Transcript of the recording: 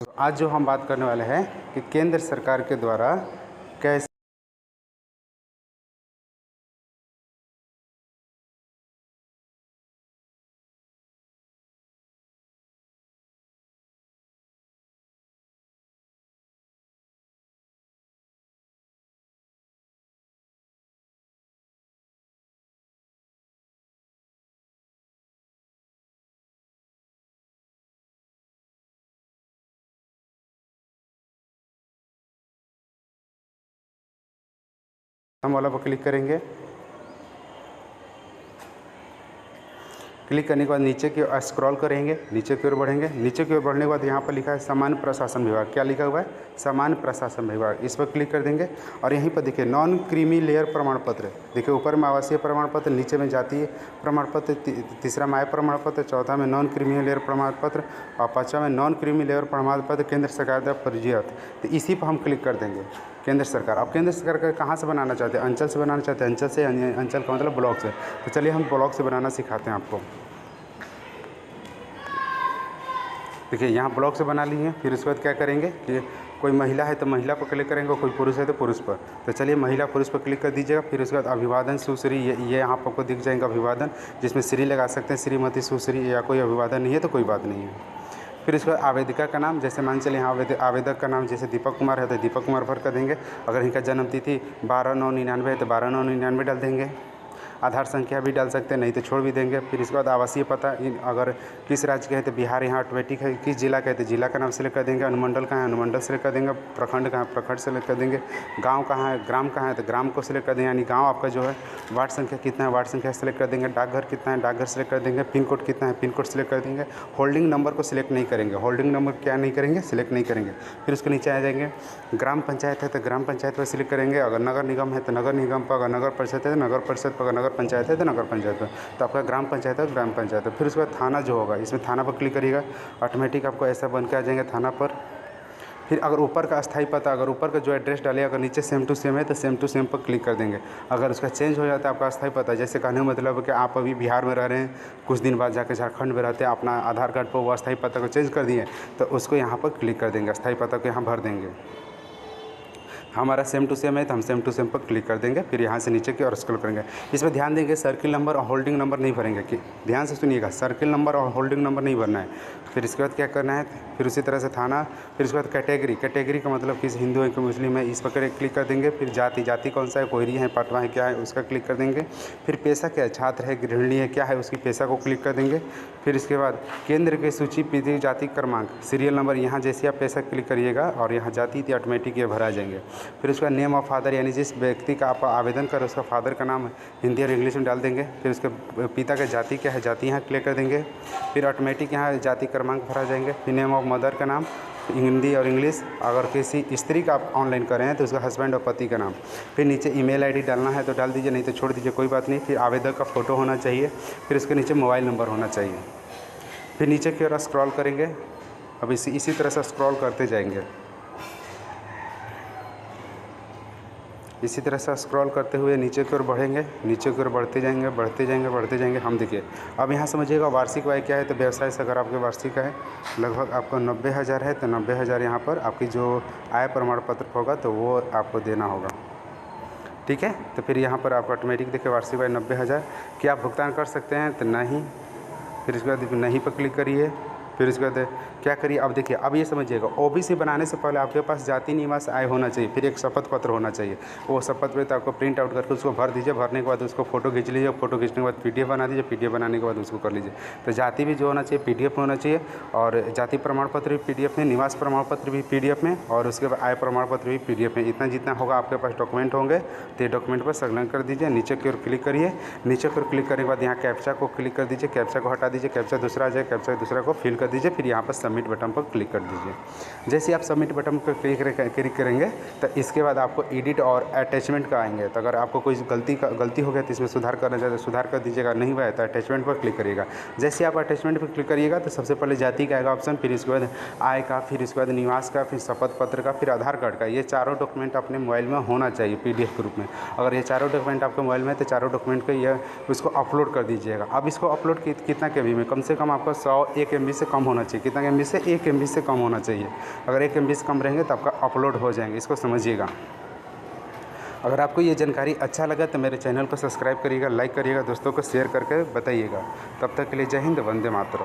आज जो हम बात करने वाले हैं कि केंद्र सरकार के द्वारा कैसे हम वाला पर क्लिक करेंगे। क्लिक करने के बाद नीचे की ओर स्क्रॉल करेंगे, नीचे की ओर बढ़ेंगे। नीचे की ओर बढ़ने के बाद यहाँ पर लिखा है सामान्य प्रशासन विभाग। क्या लिखा हुआ है? सामान्य प्रशासन विभाग। इस पर क्लिक कर देंगे और यहीं पर देखिए नॉन क्रीमी लेयर प्रमाण पत्र। देखिए ऊपर में आवासीय प्रमाण पत्र, नीचे में जातीय प्रमाण पत्र, तीसरा में आय प्रमाण पत्र, चौथा में नॉन क्रीमी लेयर प्रमाण पत्र और पाँचवा में नॉन क्रीमी लेयर प्रमाण पत्र केंद्र सरकार द्वारा पंजीकृत। तो इसी पर हम क्लिक कर देंगे। केंद्र सरकार, अब केंद्र सरकार का कहाँ से बनाना चाहते हैं? अंचल से बनाना चाहते हैं। अंचल से, अंचल का मतलब ब्लॉक से। तो चलिए हम ब्लॉक से बनाना सिखाते हैं आपको। देखिए यहाँ ब्लॉक से बना लिए। फिर उसके बाद क्या करेंगे कि कोई महिला है तो महिला पर क्लिक करेंगे, कोई पुरुष है तो पुरुष पर। तो चलिए महिला पुरुष पर क्लिक कर दीजिएगा। फिर उसके बाद अभिवादन सुश्री, ये यहाँ पर आपको दिख जाएगा अभिवादन, जिसमें श्री लगा सकते हैं, श्रीमती, सुश्री, या कोई अभिवादन नहीं है तो कोई बात नहीं है। फिर उसके बाद आवेदिका का नाम, जैसे मान चलिए यहाँ आवेदक का नाम जैसे दीपक कुमार है तो दीपक कुमार भर कर देंगे। अगर इनका जन्म तिथि 12/9/99 है तो 12/9/99 डाल देंगे। आधार संख्या भी डाल सकते हैं, नहीं तो छोड़ भी देंगे। फिर इसके बाद आवासीय पता, अगर किस राज्य के है तो बिहार यहाँ ऑटोमेटिक है। किस जिला का है तो जिला का नाम सेलेक्ट कर देंगे। अनुमंडल कहाँ है, अनुमंडल सेलेक्ट कर देंगे। प्रखंड कहाँ है, प्रखंड सेलेक्ट कर देंगे। गांव कहाँ है, ग्राम कहाँ है तो ग्राम को सिलेक्ट कर देंगे, यानी गांव आपका जो है। वार्ड संख्या कितना है, वार्ड संख्या सेलेक्ट कर देंगे। डाकघर कितना है, डाकघर सेलेक्ट कर देंगे। पिन कोड कितना है, पिन कोड सेलेक्ट कर देंगे। होल्डिंग नंबर को सिलेक्ट नहीं करेंगे, होल्डिंग नंबर क्या नहीं करेंगे, सिलेक्ट नहीं करेंगे। फिर उसके नीचे आ जाएंगे। ग्राम पंचायत है तो ग्राम पंचायत पर सिलेक्ट करेंगे। अगर नगर निगम है तो नगर निगम पर, अगर नगर परिषद है तो नगर परिषद पर, अगर नगर पंचायत है तो नगर पंचायत पर। तो आपका ग्राम पंचायत है, ग्राम पंचायत है। फिर उसके बाद थाना जो होगा, इसमें थाना पर क्लिक करिएगा, ऑटोमेटिक आपको ऐसा बन के आ जाएंगे थाना पर। फिर अगर ऊपर का अस्थायी पता, अगर ऊपर का जो एड्रेस डाले अगर नीचे सेम टू सेम है तो सेम टू सेम पर क्लिक कर देंगे। अगर उसका चेंज हो जाता है आपका अस्थायी पता, जैसे कहने का मतलब है कि आप अभी बिहार में रह रहे हैं, कुछ दिन बाद जाकर झारखंड में रहते हैं, अपना आधार कार्ड पर वो अस्थायी पता को चेंज कर दिए तो उसको यहाँ पर क्लिक कर देंगे, अस्थायी पता को यहाँ भर देंगे। हमारा सेम टू सेम है तो हम सेम टू सेम पर क्लिक कर देंगे। फिर यहाँ से नीचे की और स्क्रॉल करेंगे। इसमें ध्यान देंगे सर्किल नंबर और होल्डिंग नंबर नहीं भरेंगे, कि ध्यान से सुनिएगा, सर्किल नंबर और होल्डिंग नंबर नहीं भरना है। फिर इसके बाद क्या करना है, फिर उसी तरह से थाना। फिर उसके बाद कैटेगरी, कैटेगरी का मतलब किस हिंदू है कि मुस्लिम है, इस पर क्लिक कर देंगे। फिर जाति, जाति कौन सा है, कोयरी है, पाटवा है, क्या है उसका क्लिक कर देंगे। फिर पेशा क्या है, छात्र है, गृहिणी है, क्या है उसकी पेशा को क्लिक कर देंगे। फिर इसके बाद केंद्र की सूची, पीढ़ी, जाति क्रमांक, सीरियल नंबर, यहाँ जैसे आप पेशा क्लिक करिएगा और यहाँ जाति थी ऑटोमेटिक ये भरा जाएंगे। फिर उसका नेम ऑफ फादर, यानी जिस व्यक्ति का आप आवेदन करें उसका फादर का नाम हिंदी और इंग्लिश में डाल देंगे। फिर उसके पिता का जाति क्या है, जाति यहाँ क्लिक कर देंगे। फिर ऑटोमेटिक यहाँ जाति क्रमांक भरा जाएंगे। फिर नेम ऑफ मदर का नाम हिंदी और इंग्लिश, अगर किसी स्त्री का आप ऑनलाइन करें हैं तो उसका हस्बैंड और पति का नाम। फिर नीचे ईमेल आईडी डालना है तो डाल दीजिए, नहीं तो छोड़ दीजिए, कोई बात नहीं। फिर आवेदक का फ़ोटो होना चाहिए। फिर उसके नीचे मोबाइल नंबर होना चाहिए। फिर नीचे की ओर स्क्रॉल करेंगे। अब इसी तरह से स्क्रॉल करते जाएंगे। इसी तरह से स्क्रॉल करते हुए नीचे की ओर बढ़ेंगे, नीचे की ओर बढ़ते जाएंगे, बढ़ते जाएंगे, बढ़ते जाएंगे। हम देखिए अब यहाँ समझिएगा वार्षिक आय क्या है। तो व्यवसाय से अगर आपके वार्षिक आय लगभग आपको 90,000 है तो 90,000 यहाँ पर आपकी जो आय प्रमाण पत्र होगा तो वो आपको देना होगा, ठीक है। तो फिर यहाँ पर आपको ऑटोमेटिक देखिए वार्षिक आय 90,000। क्या आप भुगतान कर सकते हैं तो नहीं। फिर इसके बाद नहीं पर क्लिक करिए। फिर इसके बाद क्या करिए, अब देखिए अब ये समझिएगा ओबीसी बनाने से पहले आपके पास जाति निवास आय होना चाहिए, फिर एक शपथ पत्र होना चाहिए। वो शपथ पत्र आपको प्रिंट आउट करके उसको भर दीजिए। भरने के बाद उसको फोटो खींच लीजिए। फोटो खींचने के बाद पीडीएफ बना दीजिए। पीडीएफ बनाने के बाद उसको कर लीजिए। तो जाति भी जो होना चाहिए पीडीएफ में होना चाहिए, और जाति प्रमाण पत्र भी पीडीएफ में, निवास प्रमाण पत्र भी पीडीएफ में, और उसके बाद आय प्रमाण पत्र भी पीडीएफ में। इतना जितना होगा आपके पास डॉक्यूमेंट होंगे तो ये डॉक्यूमेंट पर संलग्न कर दीजिए। नीचे की ओर क्लिक करिए। नीचे की ओर क्लिक करने के बाद यहाँ कैप्चा को क्लिक कर दीजिए। कैप्चा को हटा दीजिए, कैप्चा दूसरा आ जाए, कैप्चा दूसरा को फिल कर दीजिए। फिर यहाँ पर सबमिट बटन पर क्लिक कर दीजिए। जैसे आप सबमिट बटन पर क्लिक करेंगे तो इसके बाद आपको एडिट और अटैचमेंट का आएंगे। तो अगर आपको कोई गलती हो गया तो इसमें सुधार करना चाहते सुधार कर दीजिएगा, नहीं हुआ है तो अटैचमेंट पर क्लिक करिएगा। जैसे आप अटैचमेंट पर क्लिक करिएगा तो सबसे पहले जाति का आएगा ऑप्शन, फिर इसके बाद आय का, फिर इसके बाद निवास का, फिर शपथ पत्र का, फिर आधार कार्ड का। ये चारों डॉक्यूमेंट अपने मोबाइल में होना चाहिए पीडीएफ के रूप में। अगर ये चारों डॉक्यूमेंट आपके मोबाइल में है तो चारों डॉक्यूमेंट को ये उसको अपलोड कर दीजिएगा। अब इसको अपलोड कितना के बी में, कम से कम आपको 100 MB से कम होना चाहिए। कितना MB से 1 MB से कम होना चाहिए। अगर 1 MB से कम रहेंगे तो आपका अपलोड हो जाएंगे, इसको समझिएगा। अगर आपको ये जानकारी अच्छा लगा तो मेरे चैनल को सब्सक्राइब करिएगा, लाइक करिएगा, दोस्तों को शेयर करके बताइएगा। तब तक के लिए जय हिंद, वंदे मातरम।